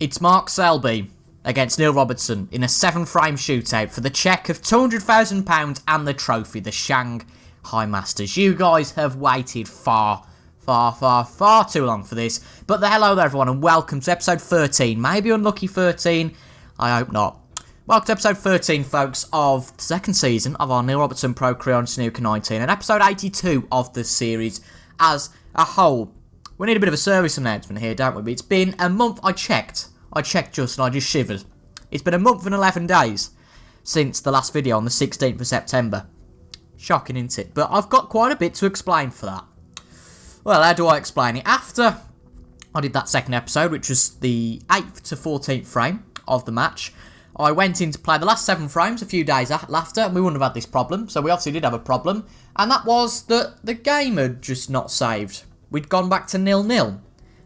It's Mark Selby against Neil Robertson in a 7-frame shootout for the cheque of £200,000 and the trophy, the Shanghai Masters. You guys have waited far too long for this. But hello there everyone and welcome to episode 13. Maybe unlucky 13, I hope not. Welcome to episode 13, folks, of the second season of our Neil Robertson Pro career on Snooker 19 and episode 82 of the series as a whole. We need a bit of a service announcement here, don't we? It's been a month. I checked just and I just shivered. It's been a month and 11 days since the last video on the 16th of September. Shocking, isn't it? But I've got quite a bit to explain for that. Well, how do I explain it? After I did that second episode, which was the 8th to 14th frame of the match, I went in to play the last 7 frames a few days after, and we wouldn't have had this problem. So we obviously did have a problem, and that was that the game had just not saved. We'd gone back to 0-0.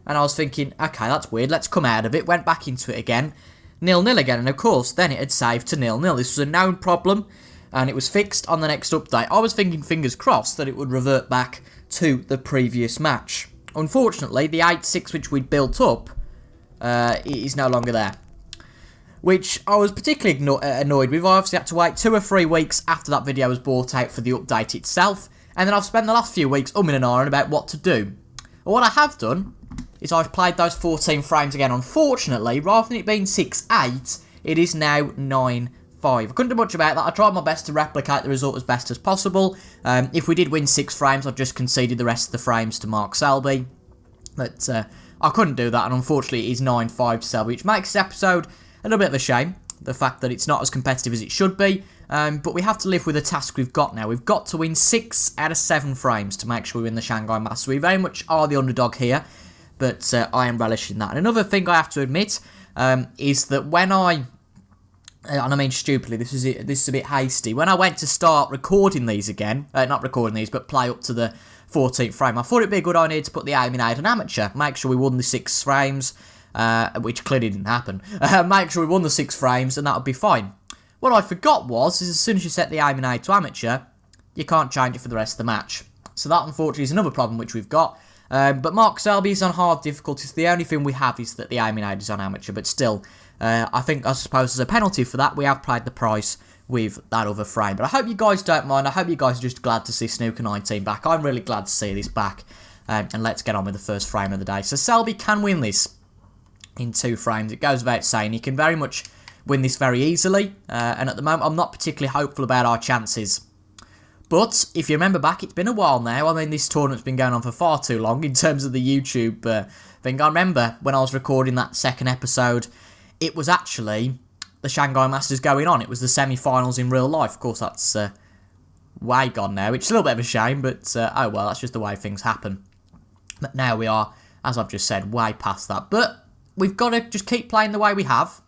And I was thinking, okay, that's weird, let's come out of it. Went back into it again. 0-0 again, and of course, then it had saved to 0-0. This was a known problem, and it was fixed on the next update. I was thinking, fingers crossed, that it would revert back to the previous match. Unfortunately, the 8-6 which we'd built up is no longer there. Which I was particularly annoyed with. I obviously had to wait 2 or 3 weeks after that video was brought out for the update itself. And then I've spent the last few weeks umming and ahhing about what to do. But what I have done is I've played those 14 frames again. Unfortunately, rather than it being 6-8, it is now 9-5. I couldn't do much about that. I tried my best to replicate the result as best as possible. If we did win 6 frames, I've just conceded the rest of the frames to Mark Selby. But I couldn't do that, and unfortunately it is 9-5 to Selby, which makes this episode a little bit of a shame. The fact that it's not as competitive as it should be. But we have to live with the task we've got now. We've got to win 6 out of 7 frames to make sure we win the Shanghai Masters. We very much are the underdog here, but I am relishing that. And another thing I have to admit is that when and I mean stupidly, this is a bit hasty. When I went to start recording these again, not recording these, but play up to the 14th frame, I thought it'd be a good idea to put the aiming aid on amateur, make sure we won the 6 frames, which clearly didn't happen. Make sure we won the 6 frames, and that would be fine. What I forgot is as soon as you set the aiming aid to amateur, you can't change it for the rest of the match. So that, unfortunately, is another problem which we've got. But Mark Selby is on hard difficulties. The only thing we have is that the aiming aid is on amateur. But still, I suppose as a penalty for that, we have paid the price with that other frame. But I hope you guys don't mind. I hope you guys are just glad to see Snooker 19 back. I'm really glad to see this back. And let's get on with the first frame of the day. So Selby can win this in 2 frames. It goes without saying. He can very much win this very easily, and at the moment I'm not particularly hopeful about our chances. But if you remember back, it's been a while now. I mean, this tournament's been going on for far too long in terms of the YouTube thing. I remember when I was recording that second episode, it was actually the Shanghai Masters going on. It was the semi-finals in real life. Of course, that's way gone now, which is a little bit of a shame, but oh well, that's just the way things happen. But now we are, as I've just said, way past that. But we've got to just keep playing the way we have.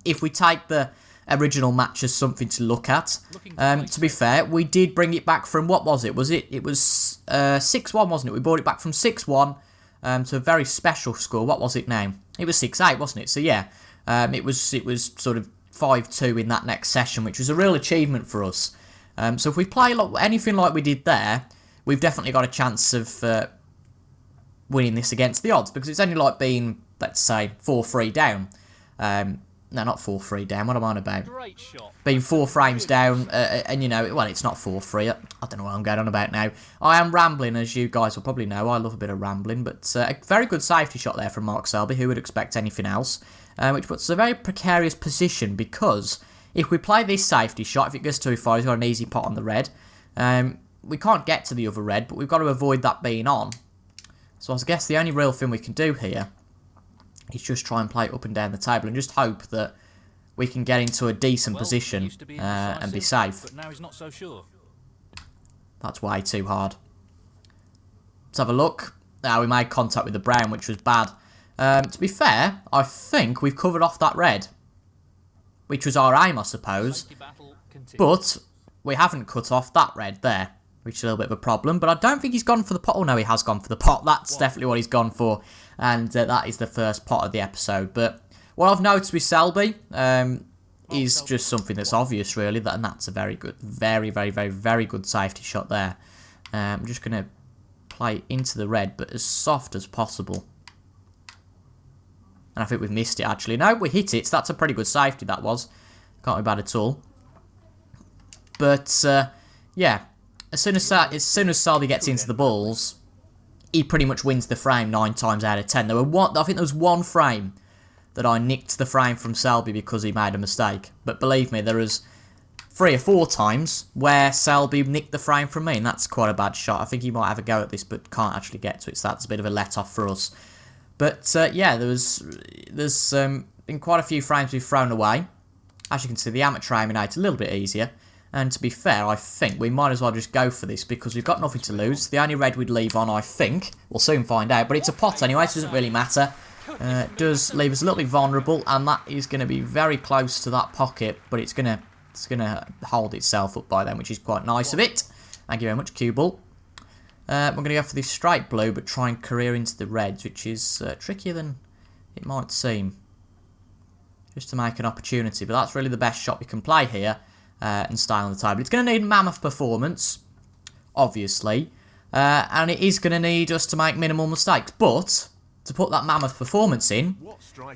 If we take the original match as something to look at, to be fair, we did bring it back from, what was it? It was 6-1, wasn't it? We brought it back from 6-1 to a very special score. What was it now? It was 6-8, wasn't it? So yeah, it was sort of 5-2 in that next session, which was a real achievement for us. So if we play anything like we did there, we've definitely got a chance of winning this against the odds, because it's only like being, let's say, 4-3 down. No, not 4-3 down. What am I on about? Being 4 frames down, and you know, well, it's not 4-3. I don't know what I'm going on about now. I am rambling, as you guys will probably know. I love a bit of rambling, but a very good safety shot there from Mark Selby. Who would expect anything else? Which puts us in a very precarious position, because if we play this safety shot, if it goes too far, he's got an easy pot on the red. We can't get to the other red, but we've got to avoid that being on. So I guess the only real thing we can do here is just try and play it up and down the table and just hope that we can get into a decent position and be safe. But now he's not so sure. That's way too hard. Let's have a look. We made contact with the brown, which was bad. To be fair, I think we've covered off that red, which was our aim, I suppose. But we haven't cut off that red there, which is a little bit of a problem. But I don't think he's gone for the pot. Oh, no, he has gone for the pot. That's definitely what he's gone for. And that is the first pot of the episode. But what I've noticed with Selby is just something that's obvious, really. And that's a very good, very good safety shot there. I'm just going to play into the red, but as soft as possible. And I think we've missed it, actually. No, we hit it. So that's a pretty good safety, that was. Can't be bad at all. But, yeah. As soon as Selby gets into the balls, he pretty much wins the frame 9 times out of 10. I think there was one frame that I nicked the frame from Selby because he made a mistake. But believe me, there was 3 or 4 times where Selby nicked the frame from me, and that's quite a bad shot. I think he might have a go at this, but can't actually get to it, so that's a bit of a let-off for us. But, yeah, there's been quite a few frames we've thrown away. As you can see, the amateur aiming out a little bit easier. And to be fair, I think we might as well just go for this because we've got nothing to lose. The only red we'd leave on, I think, we'll soon find out. But it's a pot anyway, so it doesn't really matter. It does leave us a little bit vulnerable, and that is going to be very close to that pocket. But it's going to hold itself up by then, which is quite nice of it. Thank you very much, cue ball. We're going to go for this straight blue, but try and career into the reds, which is trickier than it might seem. Just to make an opportunity, but that's really the best shot we can play here. And stay on the table. It's going to need mammoth performance, obviously, and it is going to need us to make minimal mistakes. But to put that mammoth performance in,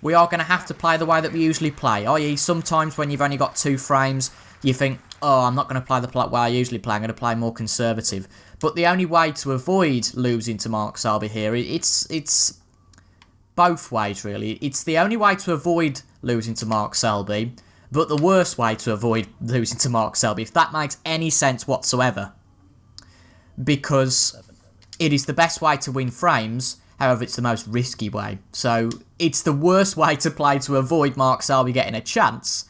we are going to have to play the way that we usually play. I.e., sometimes when you've only got 2 frames, you think, oh, I'm not going to play the way I usually play. I'm going to play more conservative. But the only way to avoid losing to Mark Selby here, it's both ways really. It's the only way to avoid losing to Mark Selby. But the worst way to avoid losing to Mark Selby, if that makes any sense whatsoever. Because it is the best way to win frames, however it's the most risky way. So it's the worst way to play to avoid Mark Selby getting a chance.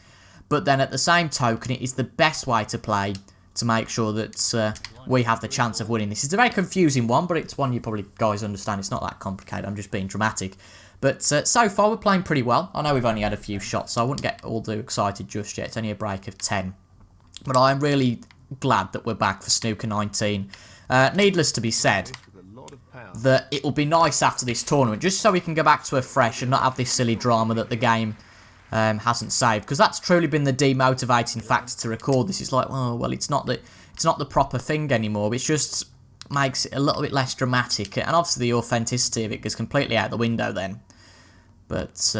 But then at the same token, it is the best way to play to make sure that we have the chance of winning this. It's a very confusing one, but it's one you probably guys understand. It's not that complicated, I'm just being dramatic. But so far, we're playing pretty well. I know we've only had a few shots, so I wouldn't get all too excited just yet. It's only a break of 10. But I'm really glad that we're back for Snooker 19. Needless to be said, that it will be nice after this tournament, just so we can go back to a fresh and not have this silly drama that the game hasn't saved. Because that's truly been the demotivating factor to record this. It's like, oh, well, it's not the proper thing anymore. It's just makes it a little bit less dramatic, and obviously the authenticity of it goes completely out the window then. But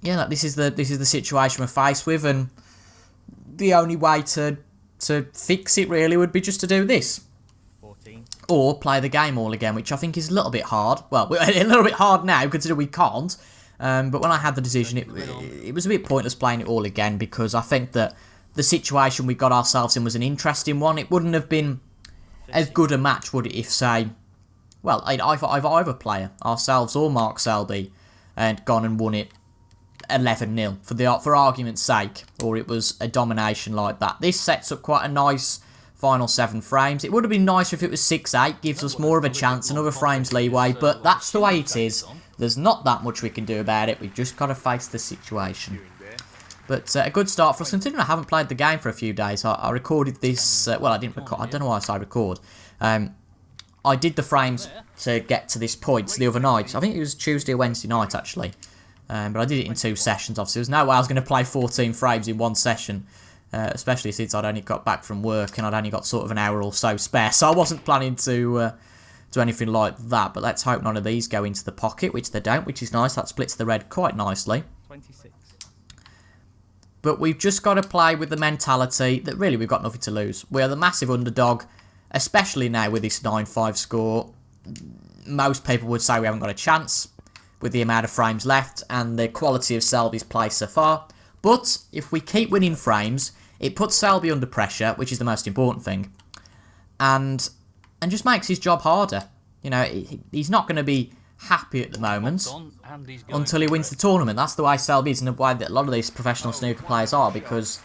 yeah, this is the situation we're faced with, and the only way to fix it really would be just to do this, 14. Or play the game all again, which I think is a little bit hard. Well, a little bit hard now considering we can't. But when I had the decision, it was a bit pointless playing it all again, because I think that the situation we got ourselves in was an interesting one. It wouldn't have been as good a match, would it, if, say, well, either player, ourselves or Mark Selby, had gone and won it 11-0, for argument's sake, or it was a domination like that. This sets up quite a nice final 7 frames. It would have been nicer if it was 6-8, gives us more of a chance, another frames leeway, but that's the way it is. There's not that much we can do about it. We've just got to face the situation. But a good start for us, considering I haven't played the game for a few days. I recorded this, well, I didn't record, I don't know why I say record. I did the frames to get to this point the other night. I think it was Tuesday or Wednesday night, actually. But I did it in 2 sessions, obviously. There's no way I was going to play 14 frames in 1 session. Especially since I'd only got back from work and I'd only got sort of an hour or so spare. So I wasn't planning to do anything like that. But let's hope none of these go into the pocket, which they don't, which is nice. That splits the red quite nicely. 26. But we've just got to play with the mentality that really we've got nothing to lose. We are the massive underdog, especially now with this 9-5 score. Most people would say we haven't got a chance with the amount of frames left and the quality of Selby's play so far. But if we keep winning frames, it puts Selby under pressure, which is the most important thing, and just makes his job harder. You know, he's not going to be happy at the moment until he wins the tournament. That's the way Selby is, and the way that a lot of these professional snooker players are, because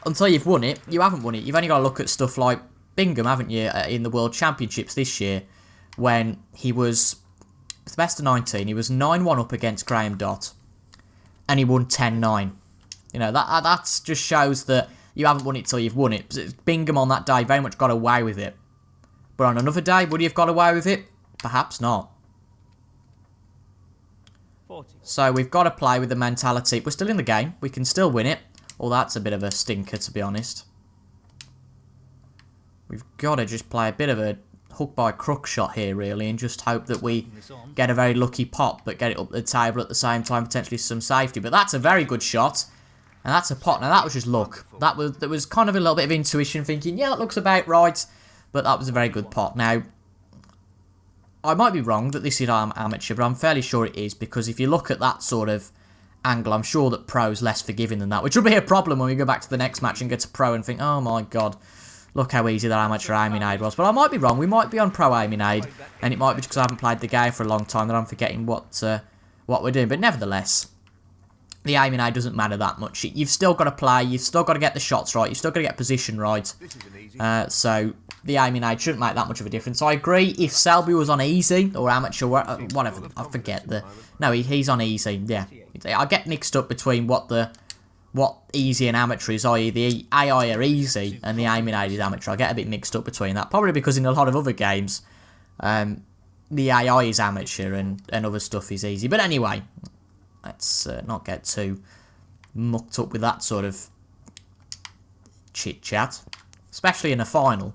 until you've won it, you haven't won it. You've only got to look at stuff like Bingham, haven't you, in the World Championships this year, when he was the best of 19. He was 9-1 up against Graham Dott, and he won 10-9. You know, that just shows that you haven't won it till you've won it. Bingham on that day very much got away with it. But on another day, would he have got away with it? Perhaps not. 40. So we've got to play with the mentality. We're still in the game. We can still win it. Well, that's a bit of a stinker, to be honest. We've got to just play a bit of a hook by crook shot here, really, and just hope that we get a very lucky pot, but get it up the table at the same time, potentially some safety. But that's a very good shot, and that's a pot. Now, that was just luck. That was kind of a little bit of intuition, thinking, yeah, that looks about right, but that was a very good pot. Now, I might be wrong that this is amateur, but I'm fairly sure it is, because if you look at that sort of angle, I'm sure that pro's less forgiving than that, which will be a problem when we go back to the next match and get to pro and think, oh my god, look how easy that amateur aiming aid was. But I might be wrong. We might be on pro aiming aid, and it might be because I haven't played the game for a long time that I'm forgetting what we're doing. But nevertheless, the aiming aid doesn't matter that much. You've still got to play. You've still got to get the shots right. You've still got to get position right. So the aiming aid shouldn't make that much of a difference. I agree. If Selby was on easy or amateur, whatever, I forget the. No, he's on easy. Yeah, I get mixed up between what easy and amateur is, i.e. the AI are easy and the aiming aid is amateur. I get a bit mixed up between that, probably because in a lot of other games, the AI is amateur and other stuff is easy. But anyway, let's not get too mucked up with that sort of chit-chat, especially in a final.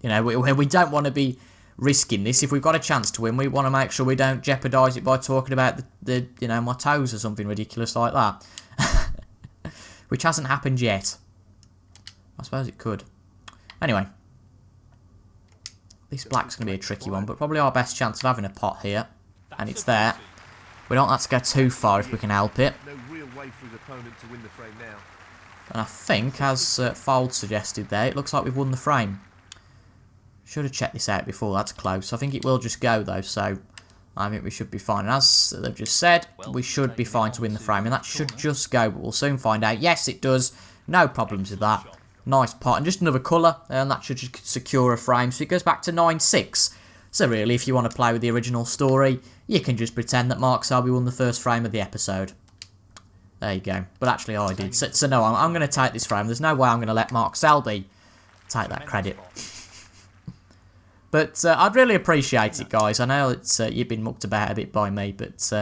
You know, we don't want to be risking this. If we've got a chance to win, we want to make sure we don't jeopardise it by talking about the you know, my toes or something ridiculous like that. Which hasn't happened yet. I suppose it could. Anyway. This black's going to be a tricky one, but probably our best chance of having a pot here. And it's there. We don't want that to go too far if we can help it. And I think, as Fold suggested there, it looks like we've won the frame. Should have checked this out before, that's close. I think it will just go though, so I think we should be fine. And as they've just said, we should be fine to win the frame, and that should just go, but we'll soon find out. Yes, it does. No problems with that. Nice pot, and just another colour, and that should just secure a frame, so it goes back to 9-6. So really, if you want to play with the original story, you can just pretend that Mark Selby won the first frame of the episode. There you go. But actually, I did. So no, I'm going to take this frame. There's no way I'm going to let Mark Selby take that credit. But I'd really appreciate it, guys. I know it's you've been mucked about a bit by me, but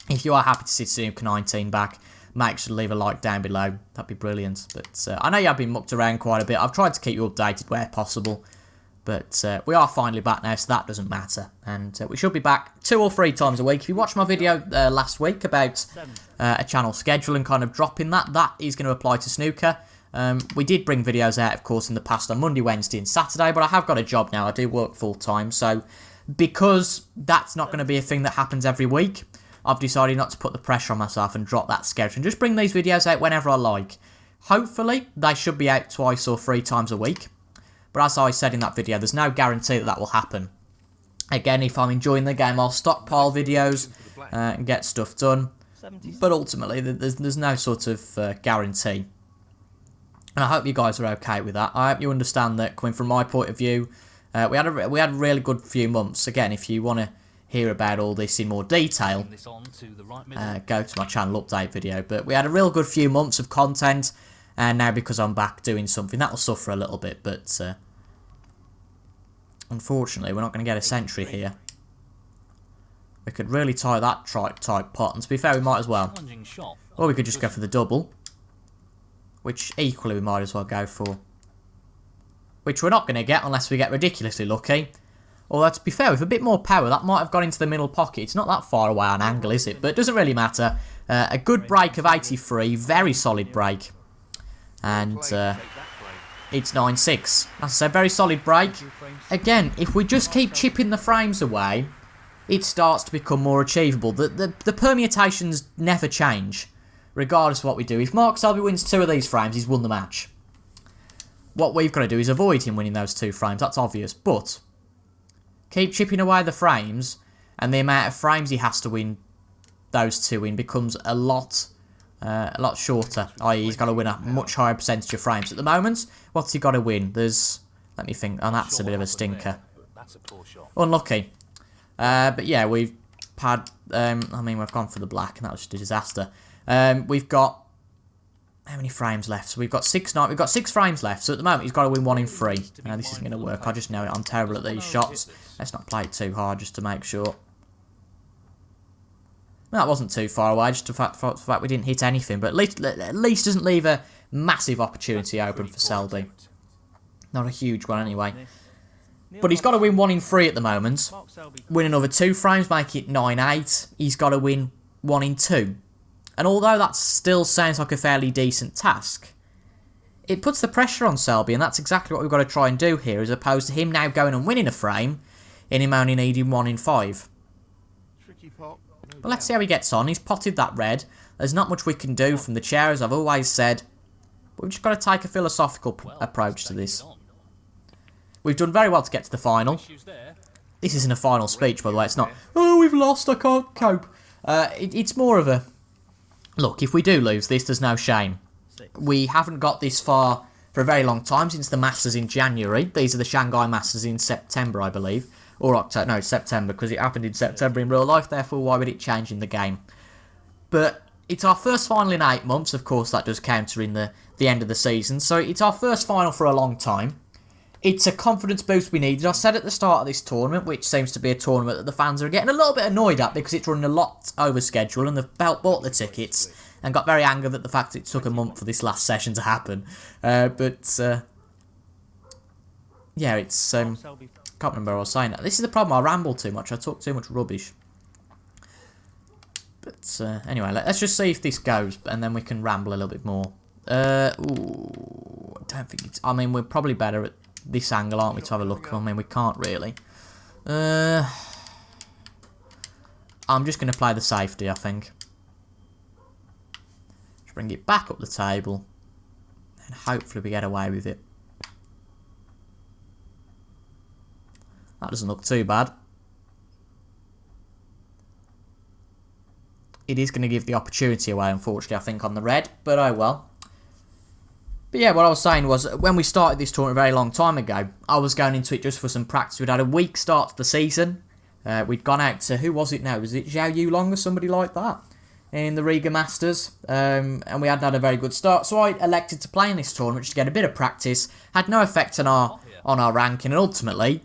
if you are happy to see Snooker 19 back, make sure to leave a like down below. That'd be brilliant. But I know you have been mucked around quite a bit. I've tried to keep you updated where possible. But we are finally back now, so that doesn't matter. And we should be back 2 or 3 times a week. If you watched my video last week about a channel schedule and kind of dropping that is going to apply to Snooker. We did bring videos out, of course, in the past on Monday, Wednesday and Saturday, but I have got a job now. I do work full-time, so because that's not going to be a thing that happens every week, I've decided not to put the pressure on myself and drop that schedule and just bring these videos out whenever I like. Hopefully, they should be out 2 or 3 times a week, but as I said in that video, there's no guarantee that that will happen. Again, if I'm enjoying the game, I'll stockpile videos and get stuff done, but ultimately, there's no sort of guarantee. And I hope you guys are okay with that. I hope you understand that coming from my point of view, we had a really good few months. Again, if you want to hear about all this in more detail, go to my channel update video. But we had a real good few months of content, and now because I'm back doing something, that will suffer a little bit. But unfortunately, we're not going to get a century here. We could really tie that type pot, and to be fair, we might as well. Or we could just go for the double, which equally we might as well go for. Which we're not going to get unless we get ridiculously lucky. Although, to be fair, with a bit more power, that might have gone into the middle pocket. It's not that far away on angle, is it? But it doesn't really matter. A good break of 83. Very solid break. And it's 9-6. As I said, very solid break. Again, if we just keep chipping the frames away, it starts to become more achievable. The permutations never change, regardless of what we do. If Mark Selby wins 2 of these frames, he's won the match. What we've got to do is avoid him winning those 2 frames. That's obvious. But keep chipping away the frames, and the amount of frames he has to win those 2 in becomes a lot shorter. I.e., he's got to win a much higher percentage of frames. At the moment, what's he got to win? Let me think. Oh, that's a bit of a stinker. Unlucky. But yeah, we've had. We've gone for the black, and that was just a disaster. We've got how many frames left? So we've got 6 frames left. So at the moment, he's got to win 1 in 3. This isn't going to work. I just know it. I'm terrible at these shots. Let's not play it too hard just to make sure. That wasn't too far away. Just the fact we didn't hit anything, but at least doesn't leave a massive opportunity open for Selby. Not a huge one anyway. But he's got to win 1 in 3 at the moment. Win another 2 frames, make it 9-8. He's got to win 1 in 2. And although that still sounds like a fairly decent task, it puts the pressure on Selby, and that's exactly what we've got to try and do here, as opposed to him now going and winning a frame, and him only needing 1 in 5. But let's see how he gets on. He's potted that red. There's not much we can do from the chair, as I've always said. But we've just got to take a philosophical approach to this. We've done very well to get to the final. This isn't a final speech, by the way. It's not, oh, we've lost, I can't cope. It's more of a, look, if we do lose this, there's no shame. We haven't got this far for a very long time, since the Masters in January. These are the Shanghai Masters in September, I believe. Or October, no, September, because it happened in September in real life, therefore why would it change in the game? But it's our first final in 8 months, of course that does counter in the end of the season, so it's our first final for a long time. It's a confidence boost we needed. I said at the start of this tournament, which seems to be a tournament that the fans are getting a little bit annoyed at because it's running a lot over schedule, and they've bought the tickets and got very angry at the fact it took a month for this last session to happen. Yeah, it's can't remember what I was saying. This is the problem, I ramble too much, I talk too much rubbish. But anyway, let's just see if this goes, and then we can ramble a little bit more. Ooh, I don't think it's, I mean, we're probably better at this angle, aren't we, to have a look? I mean, we can't really. I'm just going to play the safety, I think. Just bring it back up the table, and hopefully we get away with it. That doesn't look too bad. It is going to give the opportunity away, unfortunately, I think, on the red, but oh well. But yeah, what I was saying was, when we started this tournament a very long time ago, I was going into it just for some practice. We'd had a weak start to the season. We'd gone out to, who was it now? Was it Zhao Yulong or somebody like that? In the Riga Masters. And we hadn't had a very good start. So I elected to play in this tournament just to get a bit of practice. Had no effect on our ranking. And ultimately,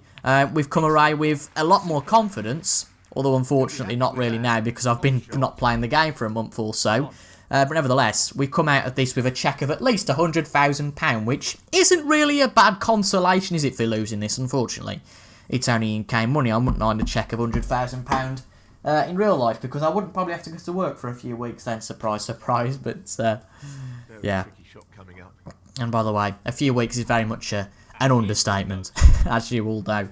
we've come away with a lot more confidence. Although unfortunately not really now, because I've been not playing the game for a month or so. But nevertheless, we've come out of this with a cheque of at least £100,000, which isn't really a bad consolation, is it, for losing this, unfortunately. It's only in-game money. I wouldn't mind a cheque of £100,000 in real life, because I wouldn't probably have to go to work for a few weeks then, surprise, surprise, but yeah. And by the way, a few weeks is very much an understatement, as you all know.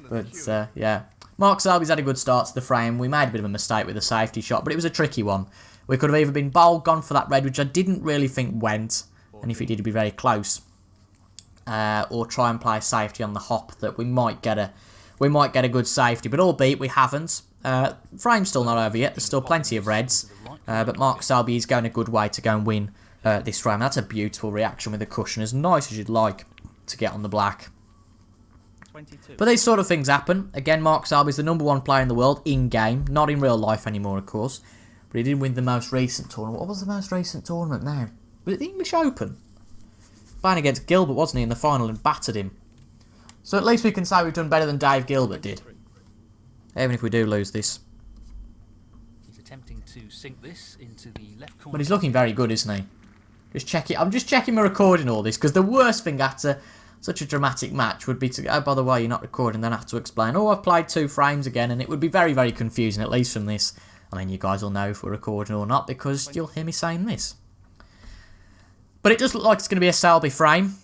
But yeah, Mark Selby's had a good start to the frame. We made a bit of a mistake with the safety shot, but it was a tricky one. We could have either been bold, gone for that red, which I didn't really think went, and if it did, it'd be very close, or try and play safety on the hop that we might get a good safety, but albeit we haven't. Frame's still not over yet. There's still plenty of reds, but Mark Selby is going a good way to go and win this frame. That's a beautiful reaction with the cushion, as nice as you'd like to get on the black. But these sort of things happen. Again, Mark Selby's the #1 player in the world in game, not in real life anymore, of course. But he did win the most recent tournament. What was the most recent tournament now? Was it the English Open? Playing against Gilbert, wasn't he, in the final, and battered him. So at least we can say we've done better than Dave Gilbert did. Even if we do lose this. He's attempting to sink this into the left corner. But he's looking very good, isn't he? Just check it. I'm just checking my recording all this, because the worst thing after such a dramatic match would be to, oh, by the way, you're not recording, then I have to explain, oh, I've played 2 frames again, and it would be very, very confusing, at least from this. I mean, you guys will know if we're recording or not, because you'll hear me saying this. But it does look like it's going to be a Selby frame,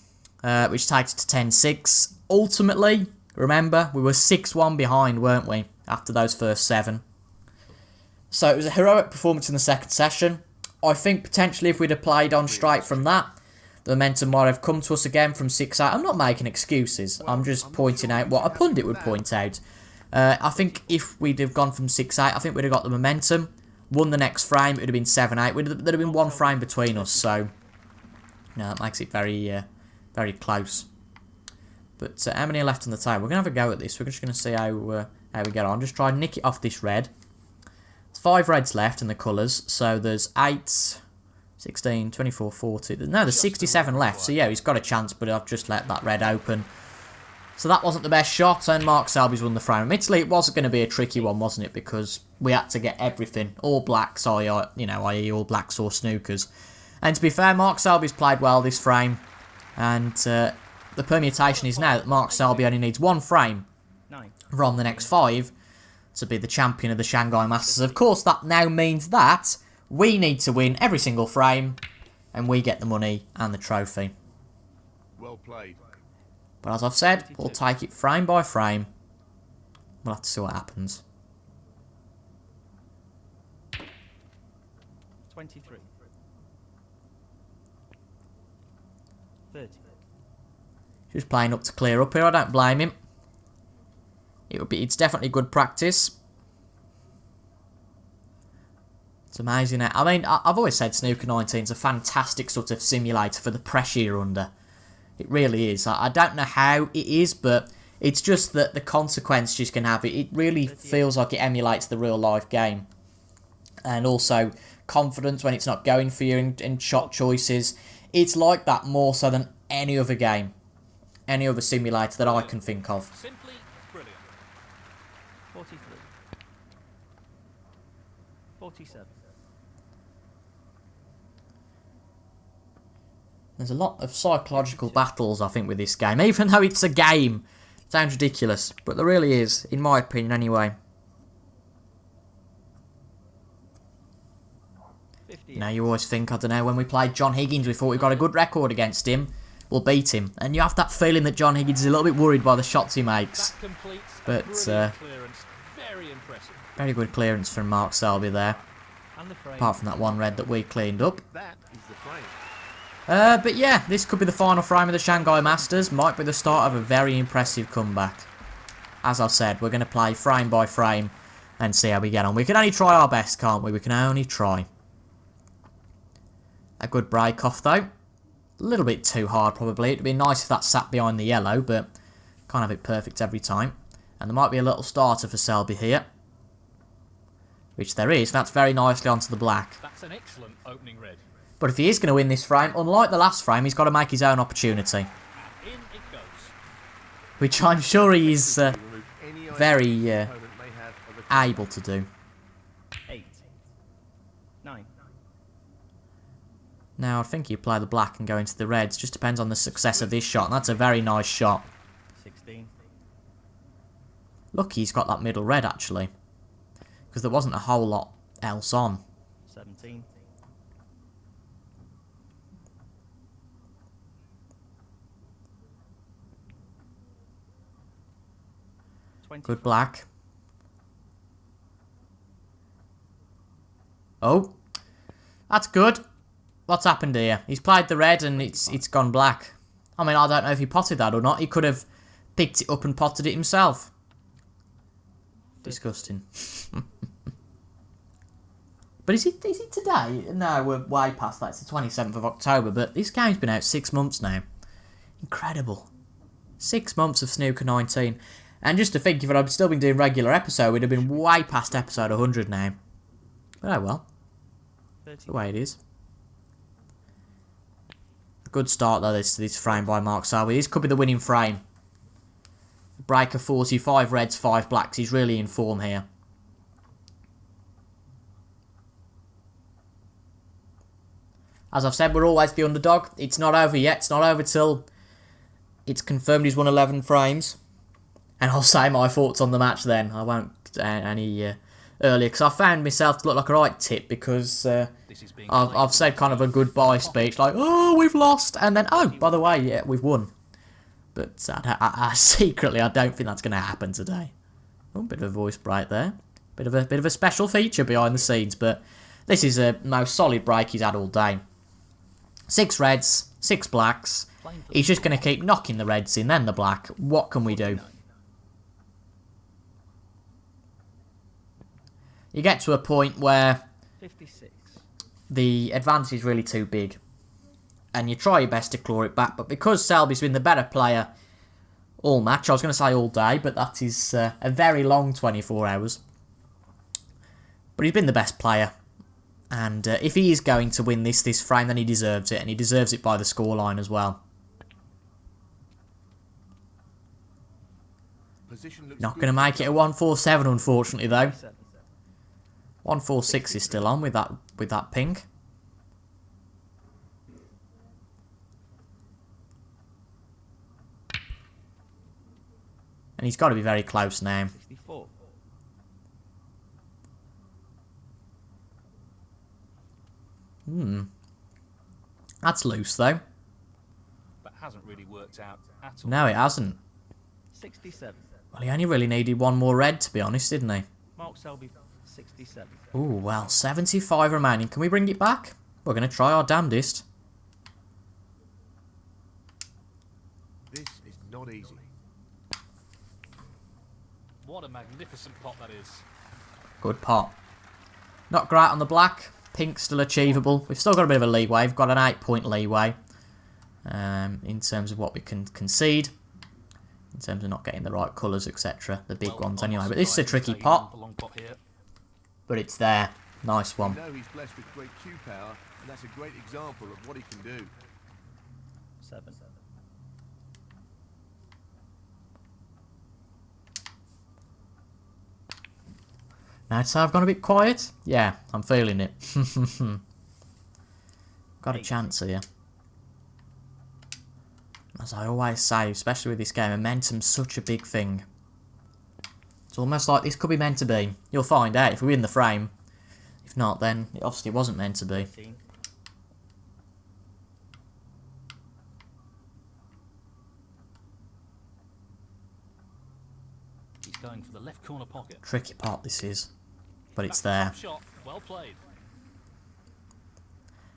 which takes it to 10-6. Ultimately, remember, we were 6-1 behind, weren't we, after those first 7. So it was a heroic performance in the second session. I think potentially if we'd have played on straight from that, the momentum might have come to us again from 6-8. I'm not making excuses. I'm just pointing out what a pundit would point out. I think if we'd have gone from 6-8, I think we'd have got the momentum, won the next frame, it would have been 7-8. There'd have been 1 frame between us, so you know, that makes it very, very close. But how many are left on the table? We're going to have a go at this. We're just going to see how we get on. Just try and nick it off this red. There's 5 reds left in the colours, so there's 8, 16, 24, 40. No, there's 67 left, so yeah, he's got a chance, but I've just let that red open. So that wasn't the best shot, and Mark Selby's won the frame. Admittedly, it was going to be a tricky one, wasn't it? Because we had to get everything. All blacks, i.e. all blacks or snookers. And to be fair, Mark Selby's played well this frame. And the permutation is now that Mark Selby only needs 1 frame from the next 5 to be the champion of the Shanghai Masters. Of course, that now means that we need to win every single frame, and we get the money and the trophy. Well played. But as I've said, we'll take it frame by frame. We'll have to see what happens. 23. 30. Just playing up to clear up here. I don't blame him. It's definitely good practice. It's amazing. I mean, I've always said Snooker 19 is a fantastic sort of simulator for the pressure you're under. It really is. I don't know how it is, but it's just that the consequences you can have. It really feels like it emulates the real life game. And also confidence when it's not going for you in shot choices. It's like that more so than any other game. Any other simulator that I can think of. Simply brilliant. 43. 47. There's a lot of psychological battles, I think, with this game. Even though it's a game. It sounds ridiculous. But there really is, in my opinion, anyway. You know, you always think, I don't know, when we played John Higgins, we thought we got a good record against him. We'll beat him. And you have that feeling that John Higgins is a little bit worried by the shots he makes. But, Very impressive. very good clearance from Mark Selby there. Apart from that one red that we cleaned up. That is the frame. But yeah, this could be the final frame of the Shanghai Masters. Might be the start of a very impressive comeback. As I've said, we're going to play frame by frame and see how we get on. We can only try our best, can't we? We can only try. A good break off, though. A little bit too hard, probably. It'd be nice if that sat behind the yellow, but can't have it perfect every time. And there might be a little starter for Selby here. Which there is. That's very nicely onto the black. That's an excellent opening red. But if he is going to win this frame, unlike the last frame, he's got to make his own opportunity. In it goes. Which I'm sure he is very able to do. 8. 9. Now, I think you play the black and go into the reds. Just depends on the success of this shot. And that's a very nice shot. 16. Lucky he's got that middle red, actually. Because there wasn't a whole lot else on. 17. 20. Good black. Oh. That's good. What's happened here? He's played the red and it's gone black. I mean, I don't know if he potted that or not. He could have picked it up and potted it himself. Disgusting. But is it today? No, we're way past that. It's the 27th of October, but this game's been out 6 months now. Incredible. 6 months of Snooker 19. And just to think, if I'd still been doing regular episode, we'd have been way past episode 100 now. But oh well. That's the way it is. A good start though, this frame by Mark Selby. This could be the winning frame. Breaker 40, 5 reds, 5 blacks. He's really in form here. As I've said, we're always the underdog. It's not over yet. It's not over till it's confirmed he's won 11 frames. And I'll say my thoughts on the match then. I won't any earlier, because I found myself to look like a right tit, because I've said kind of a goodbye speech, like, oh, we've lost, and then, oh, by the way, yeah, we've won. But I secretly, I don't think that's going to happen today. Oh, bit of a voice break there. Bit of a special feature behind the scenes, but this is the most solid break he's had all day. 6 reds, 6 blacks. He's just going to keep knocking the reds in, then the black. What can we do? You get to a point where 56. The advantage is really too big. And you try your best to claw it back. But because Selby's been the better player all match, I was going to say all day, but that is a very long 24 hours. But he's been the best player. And if he is going to win this frame, then he deserves it. And he deserves it by the scoreline as well. Not going to make it a 147, unfortunately, though. 146 is still on with that pink. And he's got to be very close now. 64. That's loose, though. That hasn't really worked out at all. No, it hasn't. 67. Well, he only really needed one more red, to be honest, didn't he? Mark Selby, 67. Ooh, well, 75 remaining. Can we bring it back? We're going to try our damnedest. This is not easy. What a magnificent pot that is. Good pot. Not great on the black. Pink still achievable. We've still got a bit of a leeway. We've got an 8-point leeway in terms of what we can concede. In terms of not getting the right colours, etc. The big ones anyway. But this is a tricky pot. Long pot here. But it's there. Nice one. You know he's blessed with great cue power, and that's a great example of what he can do. 7. Now so I've gone a bit quiet. Yeah, I'm feeling it. Got a chance here. As I always say, especially with this game, momentum's such a big thing. It's almost like this could be meant to be. You'll find out if we win the frame. If not, then it obviously wasn't meant to be. 18. He's going for the left corner pocket. Tricky pot this is. But it's there. Top shot. Well played.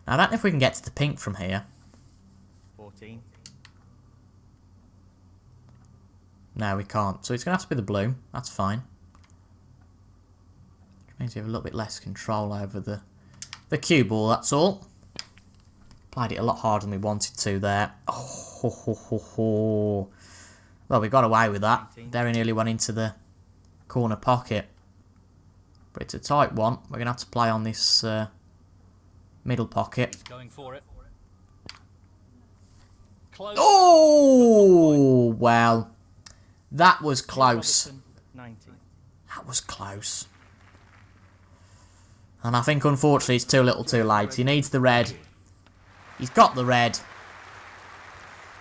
Now, I don't know if we can get to the pink from here. 14. No, we can't. So it's going to have to be the blue. That's fine. Which means we have a little bit less control over the cue ball, that's all. Played it a lot harder than we wanted to there. Oh, ho, ho, ho, ho. Well, we got away with that. Very nearly went into the corner pocket. But it's a tight one. We're going to have to play on this middle pocket. He's going for it. Close. Oh, well. That was close. Robertson, 19. That was close. And I think, unfortunately, it's too little too late. He needs the red. He's got the red.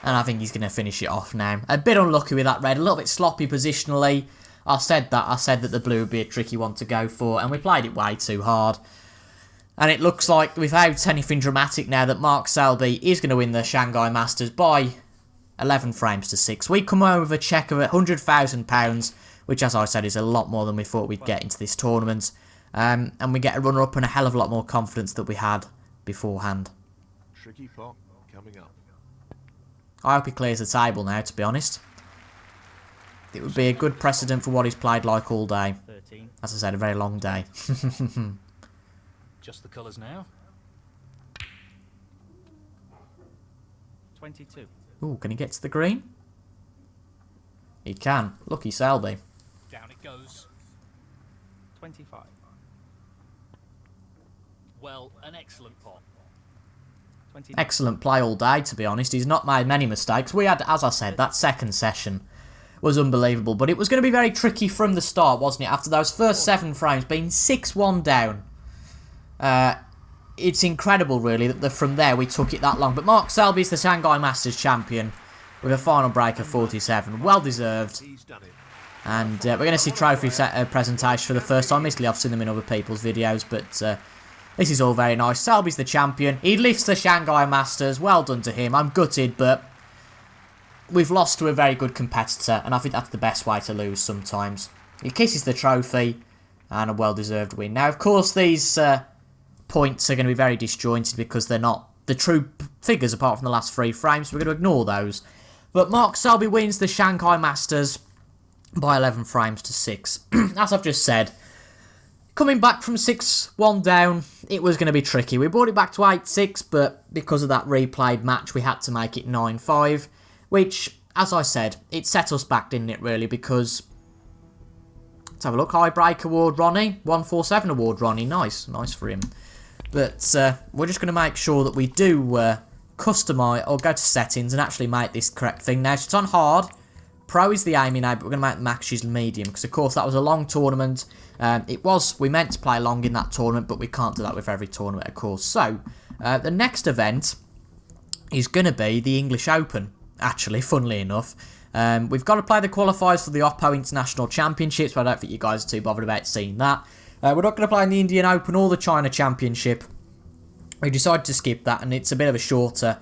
And I think he's going to finish it off now. A bit unlucky with that red. A little bit sloppy positionally. I said that. I said that the blue would be a tricky one to go for. And we played it way too hard. And it looks like, without anything dramatic now, that Mark Selby is going to win the Shanghai Masters by 11 frames to 6. We come home with a cheque of £100,000, which, as I said, is a lot more than we thought we'd get into this tournament. And we get a runner-up and a hell of a lot more confidence than we had beforehand. Tricky pot coming up. I hope he clears the table now, to be honest. It would be a good precedent for what he's played like all day. 13. As I said, a very long day. Just the colours now. 22. Ooh, can he get to the green? He can. Lucky Selby. Down it goes. 25. Well, an excellent pot. 29. Excellent play all day, to be honest. He's not made many mistakes. We had, as I said, that second session was unbelievable. But it was going to be very tricky from the start, wasn't it? After those first 7 frames being 6-1 down. It's incredible, really, that from there we took it that long. But Mark Selby's the Shanghai Masters champion with a final break of 47. Well deserved. He's done it. And we're going to see trophy presentation for the first time. Admittedly, I've seen them in other people's videos, but this is all very nice. Selby's the champion. He lifts the Shanghai Masters. Well done to him. I'm gutted, but we've lost to a very good competitor, and I think that's the best way to lose sometimes. He kisses the trophy, and a well-deserved win. Now, of course, these points are going to be very disjointed because they're not the true figures apart from the last 3 frames. So we're going to ignore those. But Mark Selby wins the Shanghai Masters by 11 frames to 6. As I've just said, coming back from 6-1 down, it was going to be tricky. We brought it back to 8-6, but because of that replayed match, we had to make it 9-5, which, as I said, it set us back, didn't it, really, because... Let's have a look. High break award, Ronnie. 147 award, Ronnie. Nice. Nice for him. But we're just going to make sure that we do customise or go to settings and actually make this correct thing. Now, so it's on hard. Pro is the aiming now, but we're going to make the matches medium because, of course, that was a long tournament. We meant to play long in that tournament, but we can't do that with every tournament, of course. So, the next event is going to be the English Open, actually, funnily enough. We've got to play the qualifiers for the Oppo International Championships, but I don't think you guys are too bothered about seeing that. We're not going to play in the Indian Open or the China Championship. We decided to skip that, and it's a bit of a shorter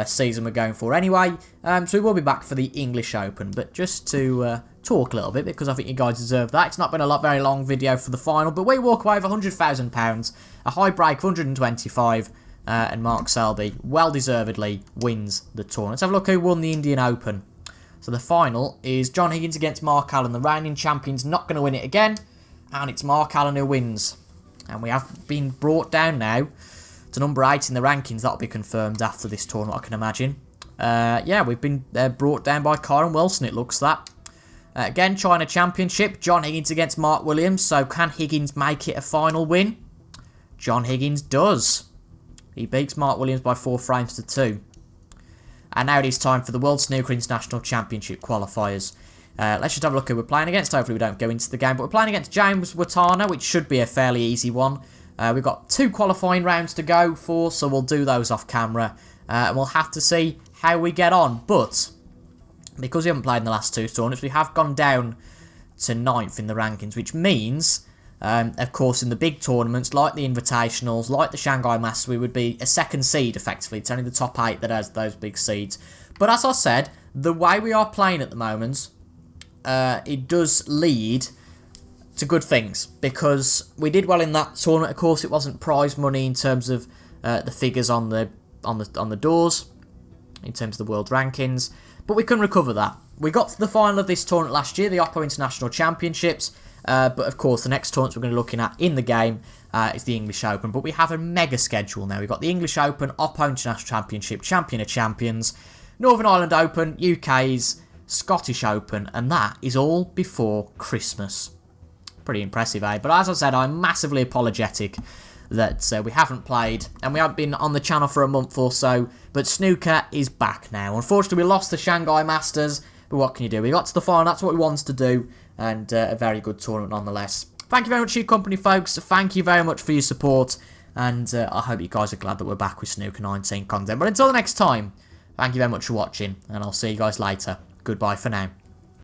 season we're going for anyway. So we will be back for the English Open, but just to talk a little bit, because I think you guys deserve that. It's not been a very long video for the final, but we walk away with £100,000, a high break of 125, and Mark Selby well-deservedly wins the tournament. Let's have a look who won the Indian Open. So the final is John Higgins against Mark Allen. The reigning champion's not going to win it again, and it's Mark Allen who wins. And we have been brought down now to number 8 in the rankings. That'll be confirmed after this tournament, I can imagine. Yeah, we've been brought down by Kyron Wilson, it looks that. Again, China Championship, John Higgins against Mark Williams. So can Higgins make it a final win? John Higgins does. He beats Mark Williams by 4 frames to 2. And now it is time for the World Snooker International Championship qualifiers. Let's just have a look who we're playing against. Hopefully we don't go into the game, but we're playing against James Watana, which should be a fairly easy one. We've got 2 qualifying rounds to go for, so we'll do those off camera. And we'll have to see how we get on. But because we haven't played in the last 2 tournaments, we have gone down to 9th in the rankings, which means, of course, in the big tournaments, like the Invitationals, like the Shanghai Masters, we would be a 2nd seed, effectively. It's only the top 8 that has those big seeds. But as I said, the way we are playing at the moment, it does lead to good things, because we did well in that tournament. Of course, it wasn't prize money in terms of the figures on the doors, in terms of the world rankings, but we can recover that. We got to the final of this tournament last year, the Oppo International Championships, but of course the next tournaments we're going to be looking at in the game is the English Open. But we have a mega schedule now. We've got the English Open, Oppo International Championship, Champion of Champions, Northern Ireland Open, UK's Scottish Open, and that is all before Christmas. Pretty impressive, eh? But as I said, I'm massively apologetic that we haven't played, and we haven't been on the channel for a month or so, but snooker is back now. Unfortunately, we lost the Shanghai Masters, but what can you do? We got to the final, that's what we wanted to do, and a very good tournament nonetheless. Thank you very much for your company, folks. Thank you very much for your support, and I hope you guys are glad that we're back with Snooker 19 content. But until the next time, thank you very much for watching, and I'll see you guys later. Goodbye for now.